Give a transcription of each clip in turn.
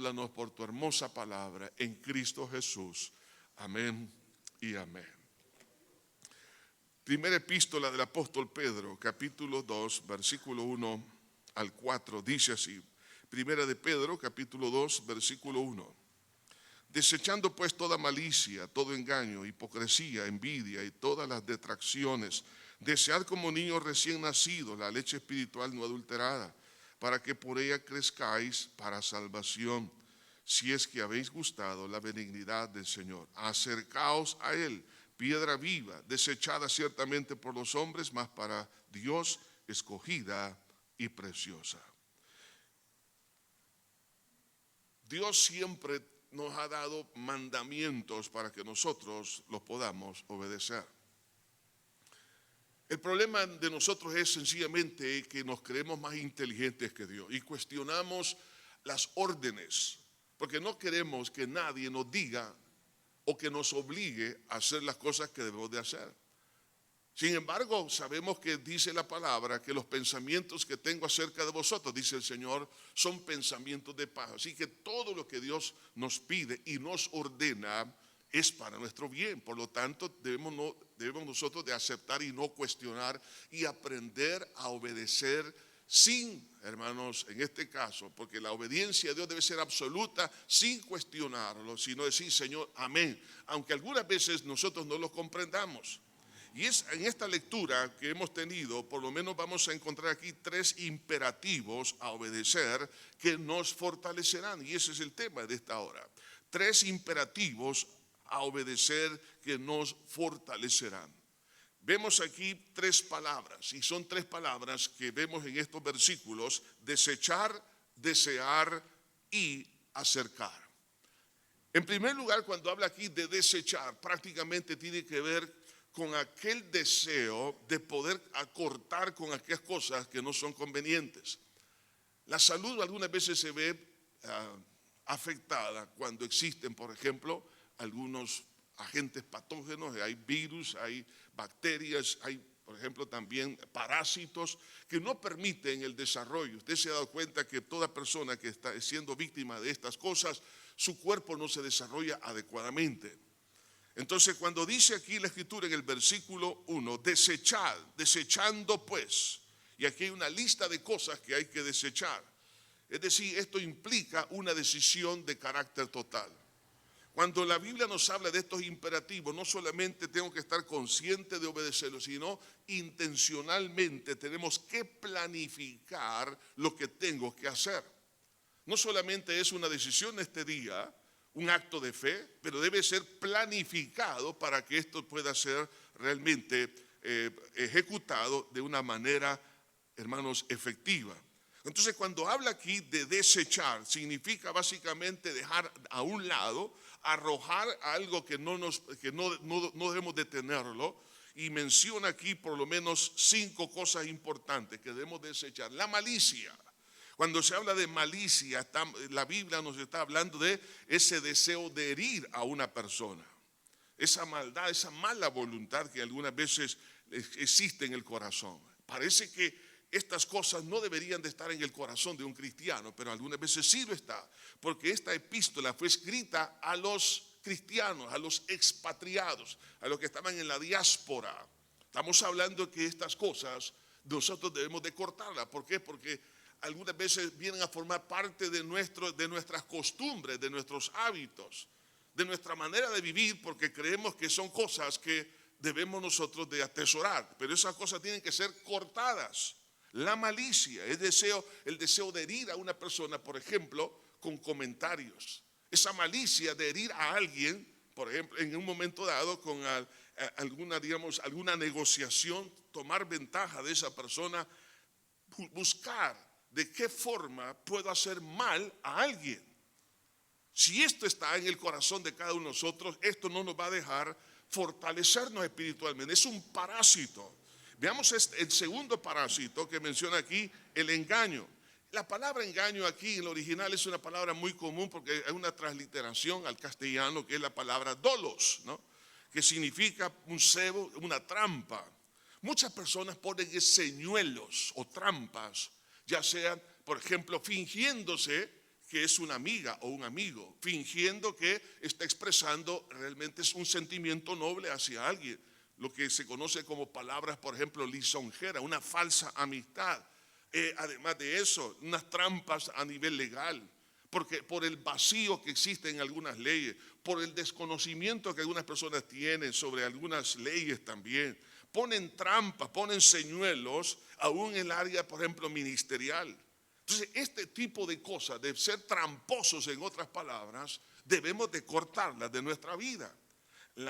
Háblanos por tu hermosa palabra en Cristo Jesús. Amén y amén. Primera epístola del apóstol Pedro, capítulo 2, versículo 1 al 4, dice así. Primera de Pedro, capítulo 2, versículo 1. Desechando pues toda malicia, todo engaño, hipocresía, envidia y todas las detracciones, desead como niños recién nacidos la leche espiritual no adulterada, para que por ella crezcáis para salvación, si es que habéis gustado la benignidad del Señor. Acercaos a Él, piedra viva, desechada ciertamente por los hombres, mas para Dios escogida y preciosa. Dios siempre nos ha dado mandamientos para que nosotros los podamos obedecer. El problema de nosotros es sencillamente que nos creemos más inteligentes que Dios y cuestionamos las órdenes, porque no queremos que nadie nos diga o que nos obligue a hacer las cosas que debemos de hacer. Sin embargo, sabemos que dice la palabra que los pensamientos que tengo acerca de vosotros, dice el Señor, son pensamientos de paz. Así que todo lo que Dios nos pide y nos ordena es para nuestro bien. Por lo tanto, debemos nosotros de aceptar y no cuestionar y aprender a obedecer sin, hermanos, en este caso, porque la obediencia a Dios debe ser absoluta, sin cuestionarlo, sino decir, Señor, amén, aunque algunas veces nosotros no lo comprendamos. Y es en esta lectura que hemos tenido, por lo menos vamos a encontrar aquí 3 imperativos a obedecer que nos fortalecerán. Y ese es el tema de esta hora. 3 imperativos a obedecer que nos fortalecerán. Vemos aquí 3 palabras, y son 3 palabras que vemos en estos versículos: desechar, desear y acercar. En primer lugar, cuando habla aquí de desechar, prácticamente tiene que ver con aquel deseo de poder acortar con aquellas cosas que no son convenientes. La salud algunas veces se ve afectada cuando existen, por ejemplo, algunos agentes patógenos, hay virus, hay bacterias, hay, por ejemplo, también parásitos que no permiten el desarrollo. Usted se ha dado cuenta que toda persona que está siendo víctima de estas cosas, su cuerpo no se desarrolla adecuadamente. Entonces, cuando dice aquí la Escritura en el versículo 1, desechad, desechando pues, y aquí hay una lista de cosas que hay que desechar. Es decir, esto implica una decisión de carácter total. Cuando la Biblia nos habla de estos imperativos, no solamente tengo que estar consciente de obedecerlos, sino intencionalmente tenemos que planificar lo que tengo que hacer. No solamente es una decisión este día, un acto de fe, pero debe ser planificado para que esto pueda ser realmente ejecutado de una manera, hermanos, efectiva. Entonces, cuando habla aquí de desechar, significa básicamente dejar a un lado, arrojar algo que no debemos de tenerlo, y menciona aquí por lo menos 5 cosas importantes que debemos desechar. La malicia. Cuando se habla de malicia, la Biblia nos está hablando de ese deseo de herir a una persona. Esa maldad, esa mala voluntad que algunas veces existe en el corazón. Parece que estas cosas no deberían de estar en el corazón de un cristiano, pero algunas veces sí lo está. Porque esta epístola fue escrita a los cristianos, a los expatriados, a los que estaban en la diáspora. Estamos hablando que estas cosas nosotros debemos de cortarlas. ¿Por qué? Porque algunas veces vienen a formar parte de nuestras costumbres, de nuestros hábitos, de nuestra manera de vivir, porque creemos que son cosas que debemos nosotros de atesorar, pero esas cosas tienen que ser cortadas. La malicia, el deseo de herir a una persona, por ejemplo, con comentarios. Esa malicia de herir a alguien, por ejemplo, en un momento dado con alguna negociación, tomar ventaja de esa persona, buscar de qué forma puedo hacer mal a alguien. Si esto está en el corazón de cada uno de nosotros, esto no nos va a dejar fortalecernos espiritualmente. Es un parásito. Veamos el segundo parásito que menciona aquí, el engaño. La palabra engaño aquí en el original es una palabra muy común porque hay una transliteración al castellano que es la palabra dolos, ¿no? Que significa un cebo, una trampa. Muchas personas ponen señuelos o trampas, ya sean, por ejemplo, fingiéndose que es una amiga o un amigo, fingiendo que está expresando realmente es un sentimiento noble hacia alguien, lo que se conoce como palabras, por ejemplo, lisonjera, una falsa amistad. Además de eso, unas trampas a nivel legal, porque por el vacío que existe en algunas leyes, por el desconocimiento que algunas personas tienen sobre algunas leyes también, ponen trampas, ponen señuelos, aún en el área, por ejemplo, ministerial. Entonces, este tipo de cosas, de ser tramposos, en otras palabras, debemos de cortarlas de nuestra vida. El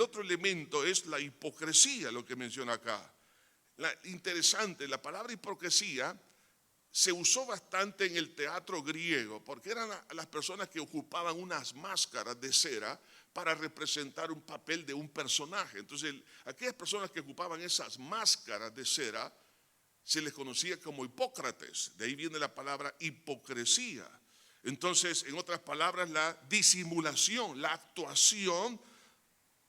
otro elemento es la hipocresía, lo que menciona acá. Interesante, la palabra hipocresía se usó bastante en el teatro griego, porque eran las personas que ocupaban unas máscaras de cera para representar un papel de un personaje. Entonces, aquellas personas que ocupaban esas máscaras de cera se les conocía como hipócrates. De ahí viene la palabra hipocresía. Entonces, en otras palabras, la disimulación, la actuación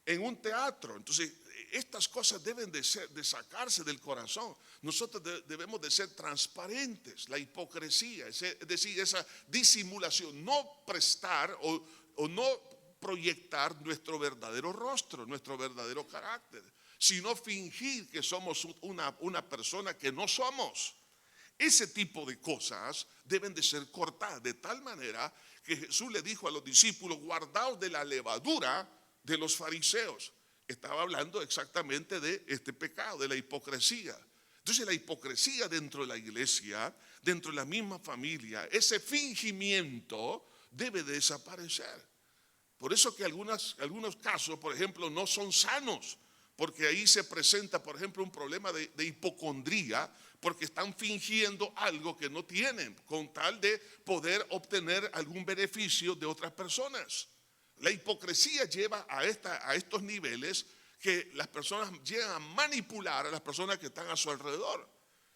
en un teatro. Entonces, estas cosas deben de sacarse del corazón. Nosotros debemos de ser transparentes. La hipocresía, es decir, esa disimulación, no prestar o no proyectar nuestro verdadero rostro, nuestro verdadero carácter, sino fingir que somos una persona que no somos. Ese tipo de cosas deben de ser cortadas de tal manera que Jesús le dijo a los discípulos: guardaos de la levadura de los fariseos. Estaba hablando exactamente de este pecado, de la hipocresía. Entonces, la hipocresía dentro de la iglesia, dentro de la misma familia, ese fingimiento debe de desaparecer. Por eso que algunos casos, por ejemplo, no son sanos, porque ahí se presenta, por ejemplo, un problema de hipocondría, porque están fingiendo algo que no tienen, con tal de poder obtener algún beneficio de otras personas. La hipocresía lleva a estos niveles que las personas llegan a manipular a las personas que están a su alrededor.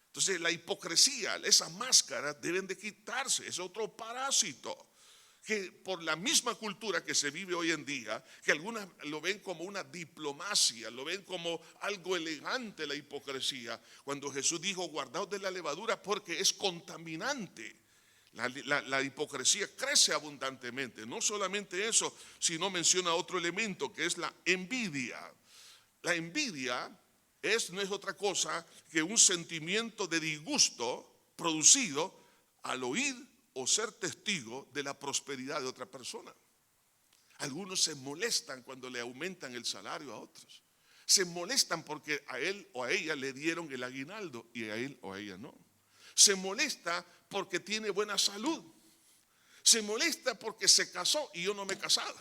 Entonces, la hipocresía, esas máscaras deben de quitarse. Es otro parásito que por la misma cultura que se vive hoy en día, que algunas lo ven como una diplomacia, lo ven como algo elegante la hipocresía, cuando Jesús dijo: guardaos de la levadura porque es contaminante. La hipocresía crece abundantemente. No solamente eso, sino menciona otro elemento que es la envidia. La envidia no es otra cosa que un sentimiento de disgusto producido al oír o ser testigo de la prosperidad de otra persona. Algunos se molestan cuando le aumentan el salario a otros. Se molestan porque a él o a ella le dieron el aguinaldo y a él o a ella no. Se molesta porque tiene buena salud. Se molesta porque se casó y yo no me he casado.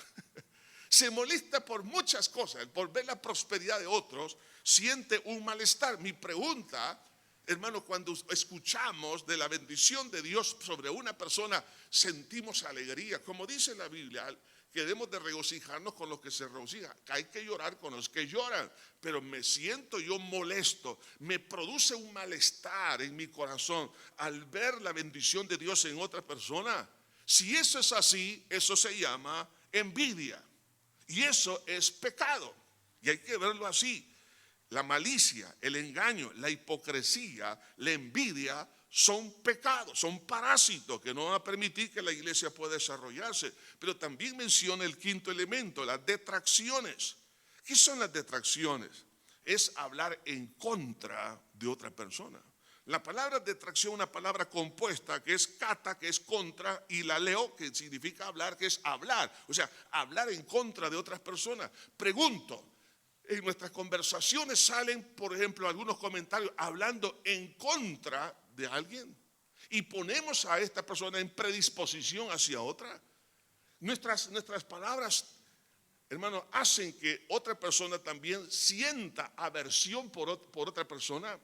Se molesta por muchas cosas, por ver la prosperidad de otros, siente un malestar. Mi pregunta, hermano, cuando escuchamos de la bendición de Dios sobre una persona, sentimos alegría. Como dice la Biblia, que debemos de regocijarnos con los que se regocijan, que hay que llorar con los que lloran. Pero me siento yo molesto, me produce un malestar en mi corazón al ver la bendición de Dios en otra persona. Si eso es así, eso se llama envidia. Y eso es pecado. Y hay que verlo así. La malicia, el engaño, la hipocresía, la envidia son pecados, son parásitos que no van a permitir que la iglesia pueda desarrollarse. Pero también menciona el quinto elemento, las detracciones. ¿Qué son las detracciones? Es hablar en contra de otra persona. La palabra detracción es una palabra compuesta que es kata, que es contra, y la leo, que significa hablar, que es hablar. O sea, hablar en contra de otras personas. Pregunto, en nuestras conversaciones salen, por ejemplo, algunos comentarios hablando en contra de alguien y ponemos a esta persona en predisposición hacia otra. Nuestras palabras, hermano, hacen que otra persona también sienta aversión por otra persona.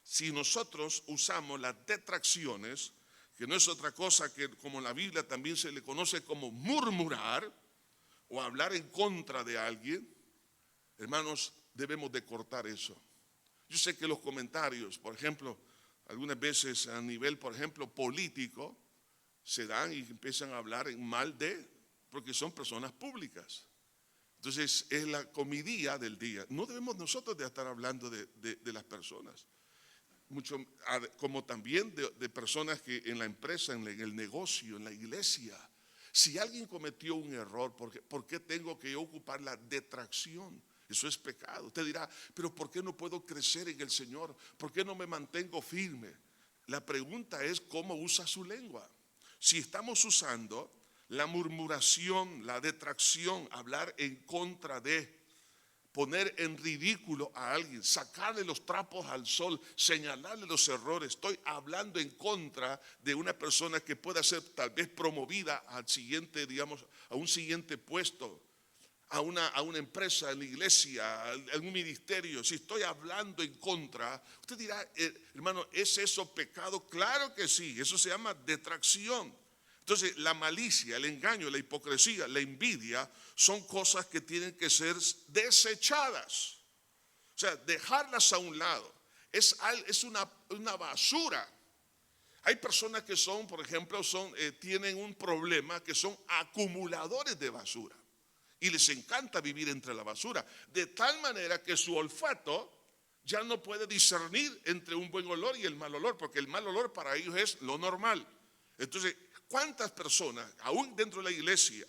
Si nosotros usamos las detracciones, que no es otra cosa que, como en la Biblia también se le conoce como murmurar o hablar en contra de alguien, hermanos, debemos de cortar eso. Yo sé que los comentarios, por ejemplo, algunas veces a nivel, por ejemplo, político, se dan y empiezan a hablar en mal porque son personas públicas. Entonces, es la comidilla del día. No debemos nosotros de estar hablando de las personas. como también de personas que en la empresa, en el negocio, en la iglesia. Si alguien cometió un error, ¿por qué tengo que ocupar la detracción? Eso es pecado. Usted dirá, pero ¿por qué no puedo crecer en el Señor? ¿Por qué no me mantengo firme? La pregunta es cómo usa su lengua. Si estamos usando la murmuración, la detracción, hablar en contra de, poner en ridículo a alguien, sacarle los trapos al sol, señalarle los errores, estoy hablando en contra de una persona que pueda ser tal vez promovida al siguiente, digamos, a un siguiente puesto, a una empresa, en la iglesia, en un ministerio. Si estoy hablando en contra, usted dirá, hermano, ¿es eso pecado? Claro que sí, eso se llama detracción. Entonces, la malicia, el engaño, la hipocresía, la envidia son cosas que tienen que ser desechadas. O sea, dejarlas a un lado. Es una basura. Hay personas que son, por ejemplo, tienen un problema, que son acumuladores de basura. Y les encanta vivir entre la basura. De tal manera que su olfato ya no puede discernir entre un buen olor y el mal olor, porque el mal olor para ellos es lo normal. Entonces, ¿cuántas personas, aún dentro de la iglesia,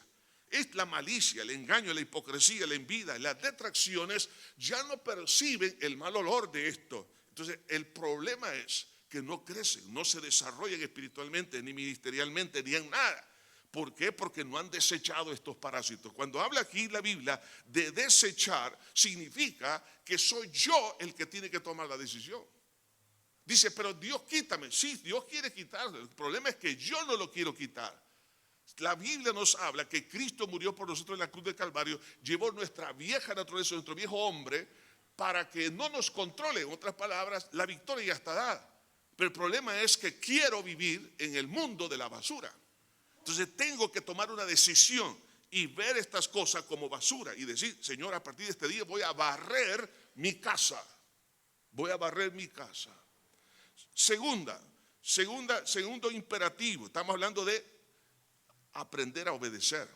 es la malicia, el engaño, la hipocresía, la envidia, las detracciones, ya no perciben el mal olor de esto? Entonces, el problema es que no crecen, no se desarrollan espiritualmente, ni ministerialmente, ni en nada. ¿Por qué? Porque no han desechado estos parásitos. Cuando habla aquí la Biblia de desechar, significa que soy yo el que tiene que tomar la decisión. Dice, pero Dios quítame. Sí, Dios quiere quitarlo. El problema es que yo no lo quiero quitar. La Biblia nos habla que Cristo murió por nosotros en la cruz del Calvario, llevó nuestra vieja naturaleza, nuestro viejo hombre, para que no nos controle. En otras palabras, la victoria ya está dada. Pero el problema es que quiero vivir en el mundo de la basura. Entonces tengo que tomar una decisión y ver estas cosas como basura y decir, Señor, a partir de este día voy a barrer mi casa. Voy a barrer mi casa. Segundo imperativo, estamos hablando de aprender a obedecer.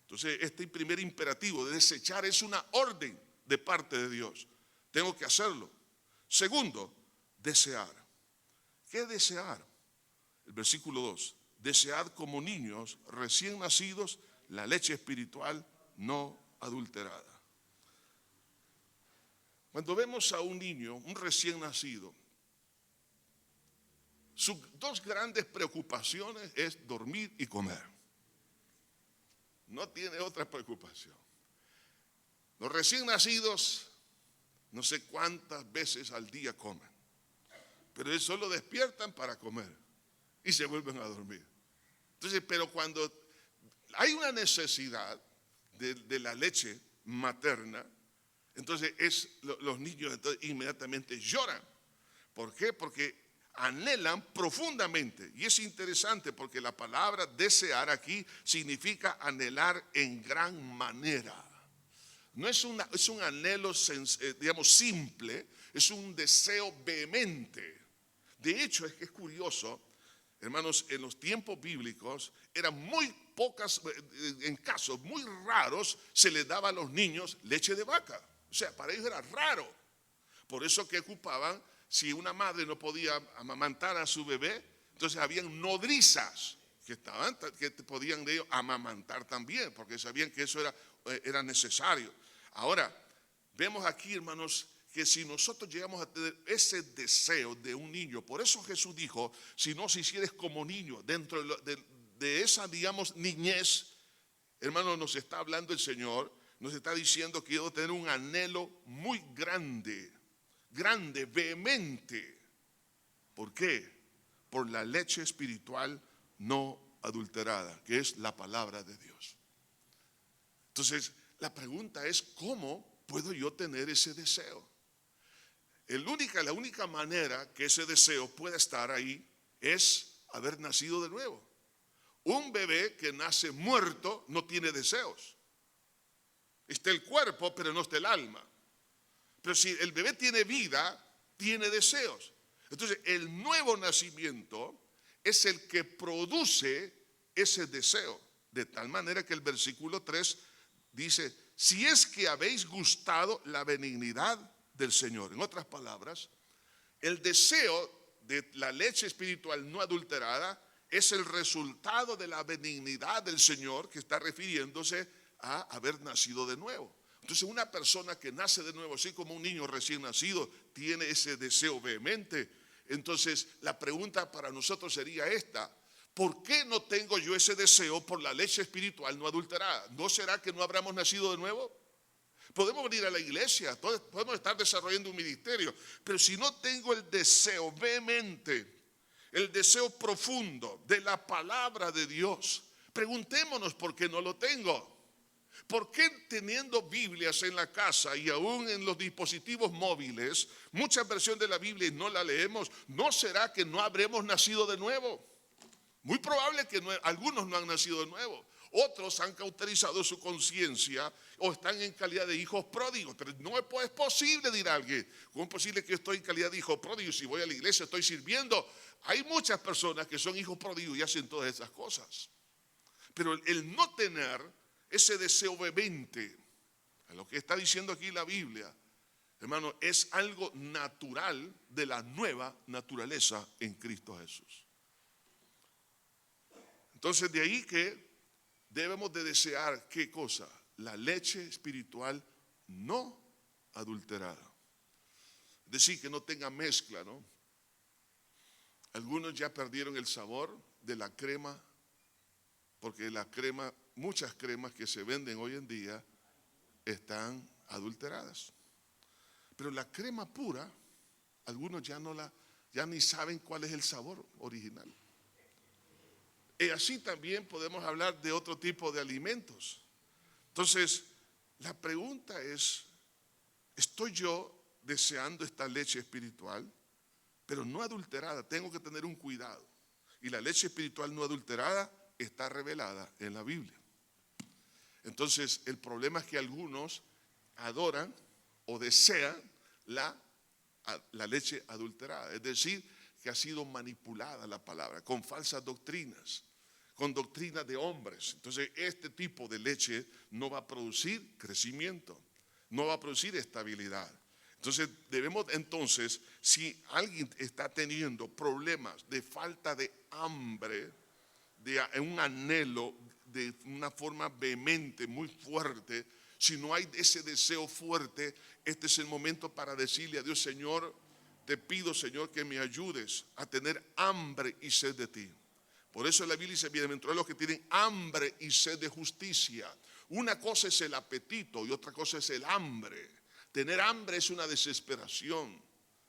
Entonces, este primer imperativo de desechar es una orden de parte de Dios. Tengo que hacerlo. Segundo, desear. ¿Qué es desear? El versículo 2. Desead como niños recién nacidos la leche espiritual no adulterada. Cuando vemos a un niño, un recién nacido, sus dos grandes preocupaciones es dormir y comer. No tiene otra preocupación. Los recién nacidos no sé cuántas veces al día comen, pero ellos solo despiertan para comer y se vuelven a dormir. Entonces, pero cuando hay una necesidad de la leche materna, entonces los niños inmediatamente lloran. ¿Por qué? Porque anhelan profundamente. Y es interesante porque la palabra desear aquí significa anhelar en gran manera. No es un anhelo, digamos, simple, es un deseo vehemente. De hecho, es que es curioso, hermanos, en los tiempos bíblicos eran muy pocas, en casos muy raros, se les daba a los niños leche de vaca. O sea, para ellos era raro. Por eso que ocupaban, si una madre no podía amamantar a su bebé, entonces habían nodrizas que podían de ellos amamantar también, porque sabían que eso era necesario. Ahora, vemos aquí, hermanos, que si nosotros llegamos a tener ese deseo de un niño, por eso Jesús dijo, si no se hicieres como niño, dentro de esa, digamos, niñez, hermano, nos está hablando el Señor, nos está diciendo que quiero tener un anhelo muy grande, vehemente. ¿Por qué? Por la leche espiritual no adulterada, que es la palabra de Dios. Entonces, la pregunta es, ¿cómo puedo yo tener ese deseo? La única manera que ese deseo pueda estar ahí es haber nacido de nuevo. Un bebé que nace muerto no tiene deseos. Está el cuerpo, pero no está el alma. Pero si el bebé tiene vida, tiene deseos. Entonces, el nuevo nacimiento es el que produce ese deseo. De tal manera que el versículo 3 dice, si es que habéis gustado la benignidad del Señor. En otras palabras, El deseo de la leche espiritual no adulterada es el resultado de la benignidad del Señor, que está refiriéndose a haber nacido de nuevo. Entonces, una persona que nace de nuevo, así como un niño recién nacido, tiene ese deseo vehemente. Entonces, la pregunta para nosotros sería esta: ¿por qué no tengo yo ese deseo por la leche espiritual no adulterada? ¿No será que no habremos nacido de nuevo? Podemos venir a la iglesia, podemos estar desarrollando un ministerio, pero si no tengo el deseo vehemente, el deseo profundo de la palabra de Dios, preguntémonos por qué no lo tengo. ¿Por qué teniendo Biblias en la casa y aún en los dispositivos móviles, muchas versiones de la Biblia no la leemos? ¿No será que no habremos nacido de nuevo? Muy probable que algunos no han nacido de nuevo. Otros han cauterizado su conciencia o están en calidad de hijos pródigos. Pero no es posible, dirá alguien. ¿Cómo es posible que yo estoy en calidad de hijo pródigo? Si voy a la iglesia, estoy sirviendo. Hay muchas personas que son hijos pródigos y hacen todas esas cosas. Pero el no tener ese deseo vehemente, a lo que está diciendo aquí la Biblia, hermano, es algo natural de la nueva naturaleza en Cristo Jesús. Entonces, de ahí que debemos de desear, ¿qué cosa? La leche espiritual no adulterada. Es decir, que no tenga mezcla, ¿no? Algunos ya perdieron el sabor de la crema, porque la crema, muchas cremas que se venden hoy en día están adulteradas. Pero la crema pura, algunos ya ni saben cuál es el sabor original. Y así también podemos hablar de otro tipo de alimentos. Entonces, la pregunta es, ¿estoy yo deseando esta leche espiritual, pero no adulterada? Tengo que tener un cuidado. Y la leche espiritual no adulterada está revelada en la Biblia. Entonces, el problema es que algunos adoran o desean la leche adulterada. Es decir, que ha sido manipulada la palabra con falsas doctrinas, con doctrinas de hombres. Entonces, este tipo de leche no va a producir crecimiento, no va a producir estabilidad. Entonces, si alguien está teniendo problemas de falta de hambre, de un anhelo de una forma vehemente, muy fuerte, si no hay ese deseo fuerte, este es el momento para decirle a Dios: Señor, te pido, Señor, que me ayudes a tener hambre y sed de ti. Por eso la Biblia dice: bienaventurados los que tienen hambre y sed de justicia. Una cosa es el apetito y otra cosa es el hambre. Tener hambre es una desesperación.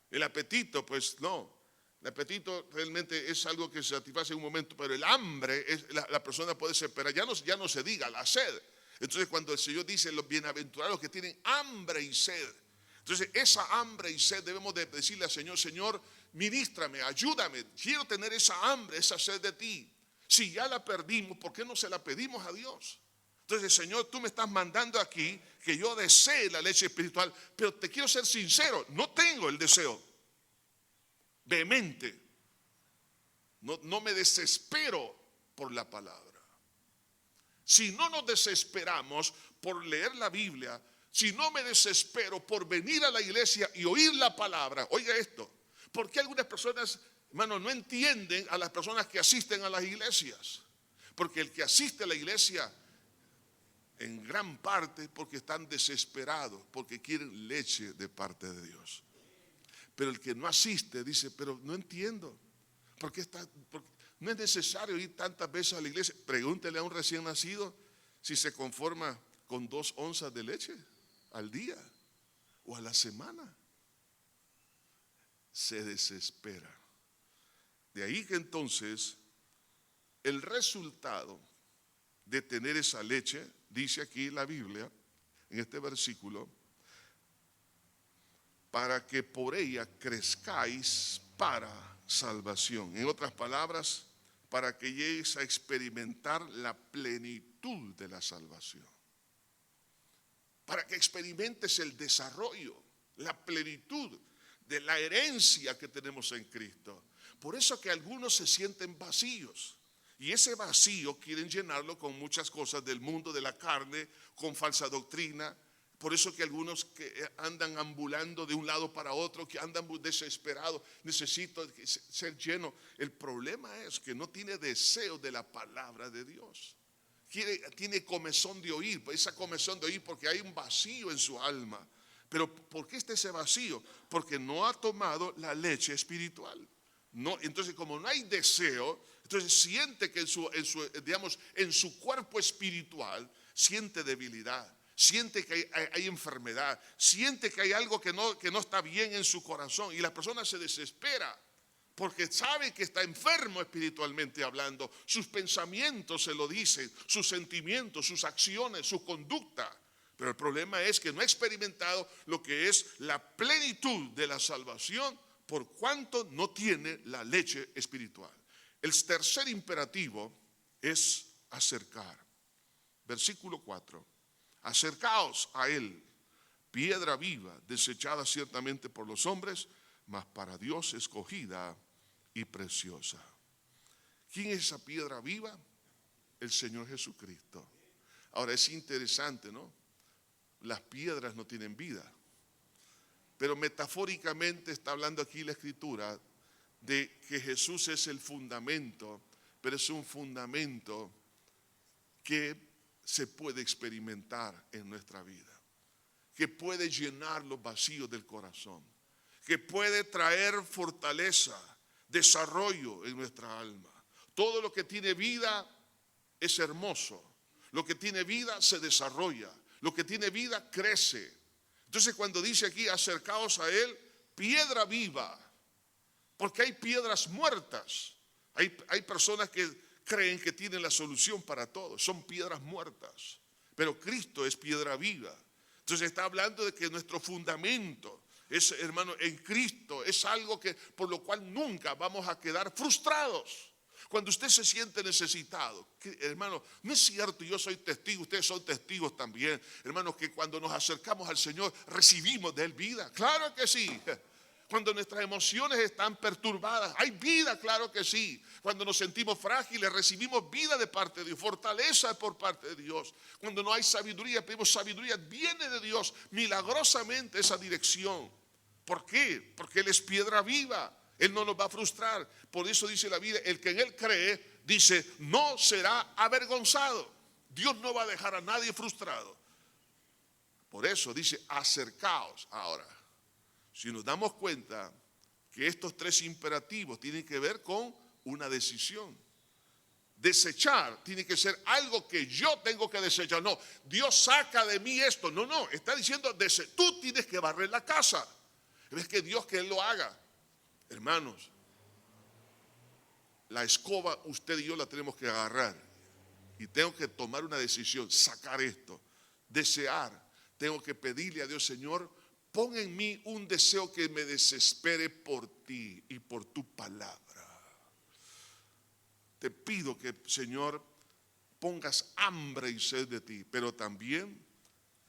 El apetito, pues no. El apetito realmente es algo que se satisface en un momento, pero el hambre, la persona puede desesperar. Ya no se diga la sed. Entonces, cuando el Señor dice: los bienaventurados los que tienen hambre y sed. Entonces, esa hambre y sed debemos de decirle al Señor: Señor, ministrame, ayúdame, quiero tener esa hambre, esa sed de ti. Si ya la perdimos, ¿por qué no se la pedimos a Dios? Entonces, Señor, tú me estás mandando aquí que yo desee la leche espiritual, pero te quiero ser sincero, no tengo el deseo vehemente. No me desespero por la palabra. Si no nos desesperamos por leer la Biblia, si no me desespero por venir a la iglesia y oír la palabra, oiga esto, ¿por qué algunas personas, hermano, no entienden a las personas que asisten a las iglesias? Porque el que asiste a la iglesia, en gran parte, porque están desesperados, porque quieren leche de parte de Dios. Pero el que no asiste dice: pero no entiendo, ¿por qué no es necesario ir tantas veces a la iglesia? Pregúntele a un recién nacido si se conforma con 2 onzas de leche al día o a la semana. Se desespera. De ahí que entonces el resultado de tener esa leche, dice aquí la Biblia, en este versículo: para que por ella crezcáis para salvación. En otras palabras, para que llegues a experimentar la plenitud de la salvación. Para que experimentes el desarrollo, la plenitud de la herencia que tenemos en Cristo. Por eso que algunos se sienten vacíos. Y ese vacío quieren llenarlo con muchas cosas del mundo de la carne, con falsa doctrina. Por eso que algunos que andan ambulando de un lado para otro, que andan desesperados, necesito ser lleno. El problema es que no tiene deseo de la palabra de Dios. Tiene comezón de oír, esa comezón de oír porque hay un vacío en su alma. Pero ¿por qué está ese vacío? Porque no ha tomado la leche espiritual. No, entonces, como no hay deseo, entonces siente que en su cuerpo espiritual siente debilidad, siente que hay enfermedad, siente que hay algo que no está bien en su corazón, y la persona se desespera porque sabe que está enfermo espiritualmente hablando. Sus pensamientos se lo dicen, sus sentimientos, sus acciones, su conducta. Pero el problema es que no ha experimentado lo que es la plenitud de la salvación, por cuanto no tiene la leche espiritual. El tercer imperativo es acercar. Versículo 4. Acercaos a él, piedra viva, desechada ciertamente por los hombres, mas para Dios escogida y preciosa. ¿Quién es esa piedra viva? El Señor Jesucristo. Ahora es interesante, ¿no? Las piedras no tienen vida. Pero metafóricamente está hablando aquí la Escritura de que Jesús es el fundamento, pero es un fundamento que se puede experimentar en nuestra vida, que puede llenar los vacíos del corazón, que puede traer fortaleza, desarrollo en nuestra alma. Todo lo que tiene vida es hermoso, lo que tiene vida se desarrolla, lo que tiene vida crece. Entonces cuando dice aquí acercaos a él, piedra viva, porque hay piedras muertas, hay personas que creen que tienen la solución para todo, son piedras muertas, pero Cristo es piedra viva. Entonces está hablando de que nuestro fundamento es, hermano, en Cristo, es algo que por lo cual nunca vamos a quedar frustrados. Cuando usted se siente necesitado, hermano, no es cierto, yo soy testigo, ustedes son testigos también, hermanos, que cuando nos acercamos al Señor recibimos de él vida. Claro que sí. Cuando nuestras emociones están perturbadas, hay vida, claro que sí. Cuando nos sentimos frágiles, recibimos vida de parte de Dios, fortaleza por parte de Dios. Cuando no hay sabiduría, pedimos sabiduría, viene de Dios milagrosamente esa dirección. ¿Por qué? Porque Él es piedra viva. Él no nos va a frustrar. Por eso dice la Biblia, el que en Él cree, dice, no será avergonzado. Dios no va a dejar a nadie frustrado. Por eso dice, acercaos. Ahora, si nos damos cuenta que estos tres imperativos tienen que ver con una decisión. Desechar tiene que ser algo que yo tengo que desechar. No, Dios saca de mí esto. No, está diciendo, tú tienes que barrer la casa. ¿Ves que Dios que Él lo haga? Hermanos, la escoba usted y yo la tenemos que agarrar y tengo que tomar una decisión, sacar esto, desear. Tengo que pedirle a Dios, Señor, pon en mí un deseo que me desespere por ti y por tu palabra. Te pido que, Señor, pongas hambre y sed de ti, pero también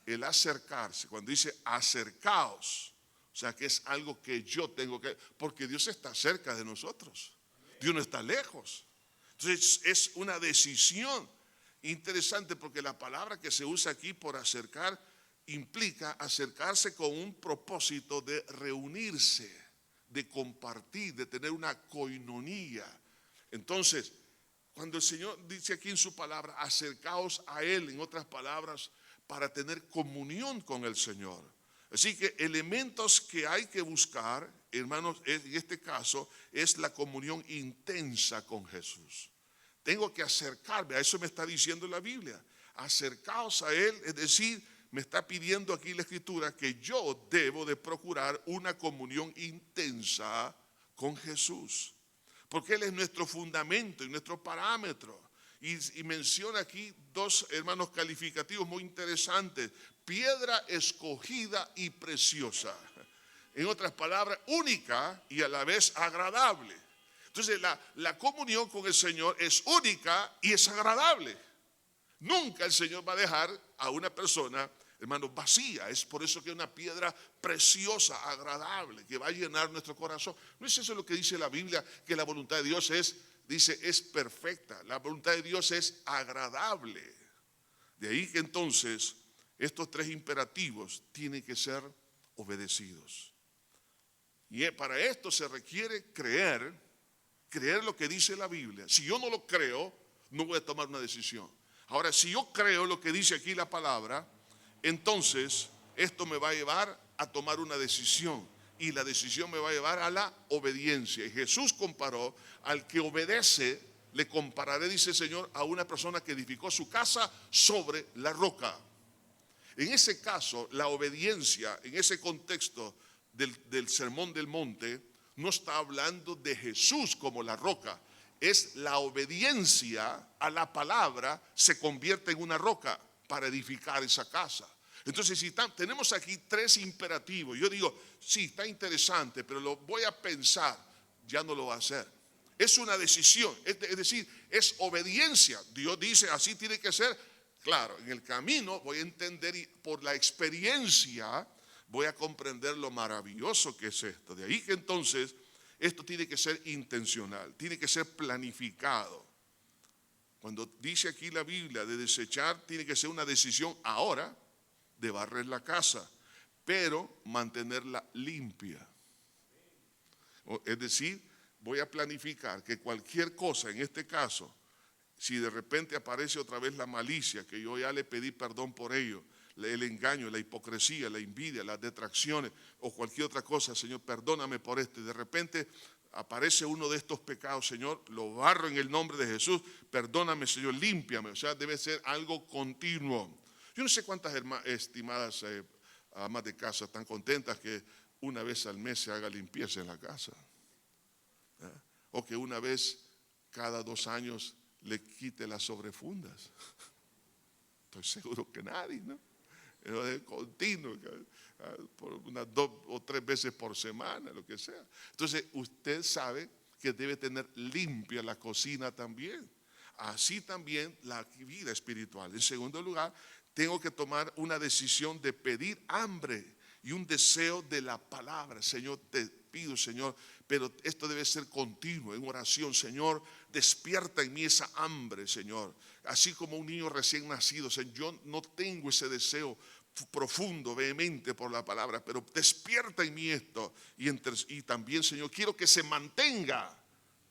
el acercarse. Cuando dice acercaos, o sea que es algo que yo tengo que, porque Dios está cerca de nosotros. Dios no está lejos. Entonces es una decisión interesante, porque la palabra que se usa aquí por acercar implica acercarse con un propósito de reunirse, de compartir, de tener una coinonía. Entonces, cuando el Señor dice aquí en su palabra, acercaos a Él, en otras palabras, para tener comunión con el Señor. Así que elementos que hay que buscar, hermanos, en este caso, es la comunión intensa con Jesús. Tengo que acercarme, a eso me está diciendo la Biblia. Acercaos a Él, es decir, me está pidiendo aquí la Escritura que yo debo de procurar una comunión intensa con Jesús. Porque Él es nuestro fundamento y nuestro parámetro. Y menciona aquí dos, hermanos, calificativos muy interesantes. Piedra escogida y preciosa. En otras palabras, única y a la vez agradable. Entonces la comunión con el Señor es única y es agradable. Nunca el Señor va a dejar a una persona, hermano, vacía. Es por eso que es una piedra preciosa, agradable, que va a llenar nuestro corazón. ¿No es eso lo que dice la Biblia? Que la voluntad de Dios es perfecta. La voluntad de Dios es agradable. De ahí que entonces estos tres imperativos tienen que ser obedecidos. Y para esto se requiere creer lo que dice la Biblia. Si yo no lo creo, no voy a tomar una decisión. Ahora, si yo creo lo que dice aquí la palabra, entonces esto me va a llevar a tomar una decisión. Y la decisión me va a llevar a la obediencia. Y Jesús comparó al que obedece, le compararé, dice el Señor, a una persona que edificó su casa sobre la roca. En ese caso, la obediencia, en ese contexto del Sermón del Monte, no está hablando de Jesús como la roca. Es la obediencia a la palabra se convierte en una roca para edificar esa casa. Entonces, si tenemos aquí tres imperativos, yo digo, sí, está interesante, pero lo voy a pensar, ya no lo va a hacer. Es una decisión, es decir, es obediencia. Dios dice, así tiene que ser. Claro, en el camino voy a entender y por la experiencia voy a comprender lo maravilloso que es esto. De ahí que entonces esto tiene que ser intencional, tiene que ser planificado. Cuando dice aquí la Biblia de desechar, tiene que ser una decisión ahora de barrer la casa, pero mantenerla limpia. Es decir, voy a planificar que cualquier cosa, en este caso, si de repente aparece otra vez la malicia, que yo ya le pedí perdón por ello, el engaño, la hipocresía, la envidia, las detracciones o cualquier otra cosa, Señor, perdóname por esto. Y de repente aparece uno de estos pecados, Señor, lo barro en el nombre de Jesús, perdóname, Señor, límpiame. O sea, debe ser algo continuo. Yo no sé cuántas estimadas amas de casa están contentas que una vez al mes se haga limpieza en la casa. O que una vez cada 2 años le quite las sobrefundas. Estoy seguro que nadie, ¿no? Es continuo, por unas 2 o 3 veces por semana, lo que sea. Entonces, usted sabe que debe tener limpia la cocina también. Así también la vida espiritual. En segundo lugar, tengo que tomar una decisión de pedir hambre y un deseo de la palabra. Señor, te pido, Señor, pero esto debe ser continuo, en oración. Señor, despierta en mí esa hambre, Señor. Así como un niño recién nacido, Señor, yo no tengo ese deseo profundo, vehemente por la palabra, pero despierta en mí esto. Y también, Señor, quiero que se mantenga.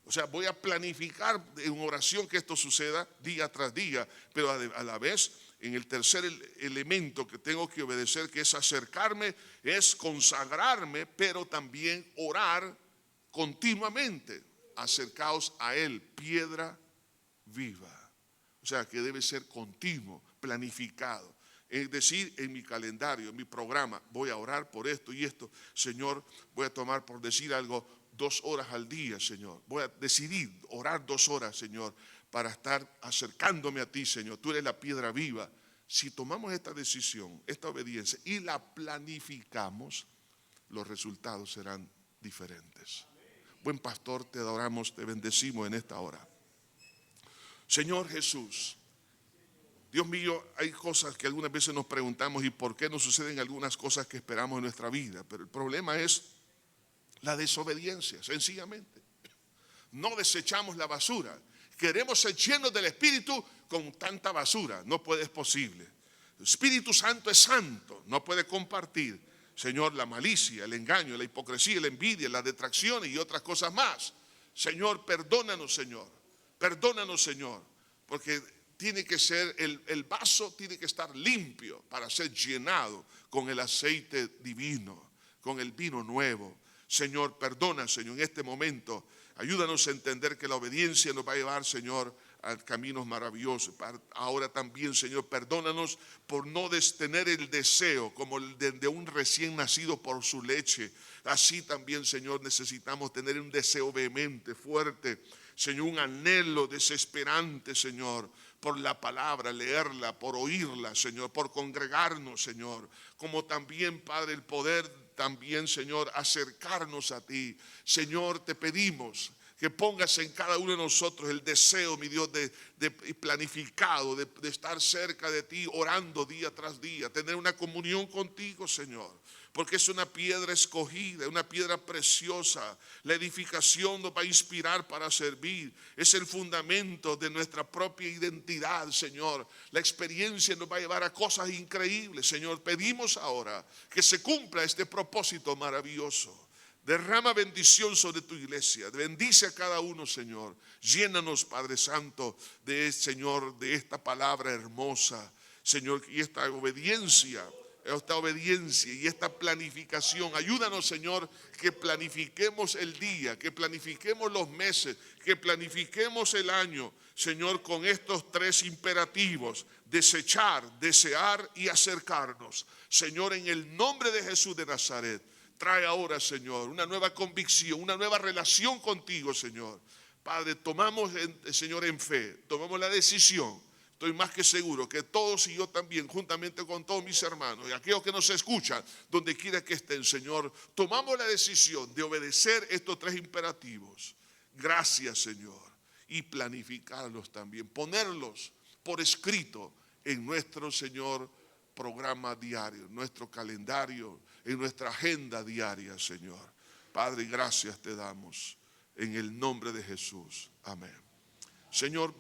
O sea, voy a planificar en oración que esto suceda día tras día, pero a la vez, en el tercer elemento que tengo que obedecer, que es acercarme, es consagrarme, pero también orar continuamente. Acercaos a Él, piedra viva. O sea, que debe ser continuo, planificado. Es decir, en mi calendario, en mi programa, voy a orar por esto y esto. Señor, voy a tomar, por decir algo, 2 horas al día, Señor. Voy a decidir orar 2 horas, Señor, para estar acercándome a ti, Señor. Tú eres la piedra viva. Si tomamos esta decisión, esta obediencia y la planificamos, los resultados serán diferentes. Buen pastor, te adoramos, te bendecimos en esta hora. Señor Jesús, Dios mío, hay cosas que algunas veces nos preguntamos y por qué nos suceden algunas cosas que esperamos en nuestra vida, pero el problema es la desobediencia, sencillamente. No desechamos la basura. Queremos ser llenos del Espíritu con tanta basura. No puede, es posible. El Espíritu Santo es santo, no puede compartir, Señor, la malicia, el engaño, la hipocresía, la envidia, las detracciones y otras cosas más. Señor, perdónanos, Señor. Perdónanos, Señor, porque tiene que ser, el vaso tiene que estar limpio para ser llenado con el aceite divino, con el vino nuevo. Señor, perdona, Señor, en este momento. Ayúdanos a entender que la obediencia nos va a llevar, Señor, a caminos maravillosos. Ahora también, Señor, perdónanos por no tener el deseo como el de un recién nacido por su leche. Así también, Señor, necesitamos tener un deseo vehemente, fuerte, Señor, un anhelo desesperante, Señor, por la palabra, leerla, por oírla, Señor, por congregarnos, Señor. Como también, Padre, el poder también, Señor, acercarnos a ti. Señor, te pedimos Que pongas en cada uno de nosotros el deseo, mi Dios, de planificado, de estar cerca de ti, orando día tras día, tener una comunión contigo, Señor. Porque es una piedra escogida, una piedra preciosa. La edificación nos va a inspirar para servir. Es el fundamento de nuestra propia identidad, Señor. La experiencia nos va a llevar a cosas increíbles, Señor. Pedimos ahora que se cumpla este propósito maravilloso. Derrama bendición sobre tu iglesia. Bendice a cada uno, Señor. Llénanos, Padre Santo, Señor, de esta palabra hermosa, Señor, y esta obediencia y esta planificación. Ayúdanos, Señor, que planifiquemos el día, que planifiquemos los meses, que planifiquemos el año, Señor, con estos tres imperativos: desechar, desear y acercarnos. Señor, en el nombre de Jesús de Nazaret, trae ahora, Señor, una nueva convicción, una nueva relación contigo, Señor. Padre, tomamos, Señor, en fe, tomamos la decisión. Estoy más que seguro que todos y yo también, juntamente con todos mis hermanos y aquellos que nos escuchan, donde quiera que estén, Señor, tomamos la decisión de obedecer estos tres imperativos. Gracias, Señor. Y planificarlos también, ponerlos por escrito en nuestro, Señor, programa diario, en nuestro calendario, en nuestra agenda diaria, Señor. Padre, gracias te damos en el nombre de Jesús. Amén. Señor,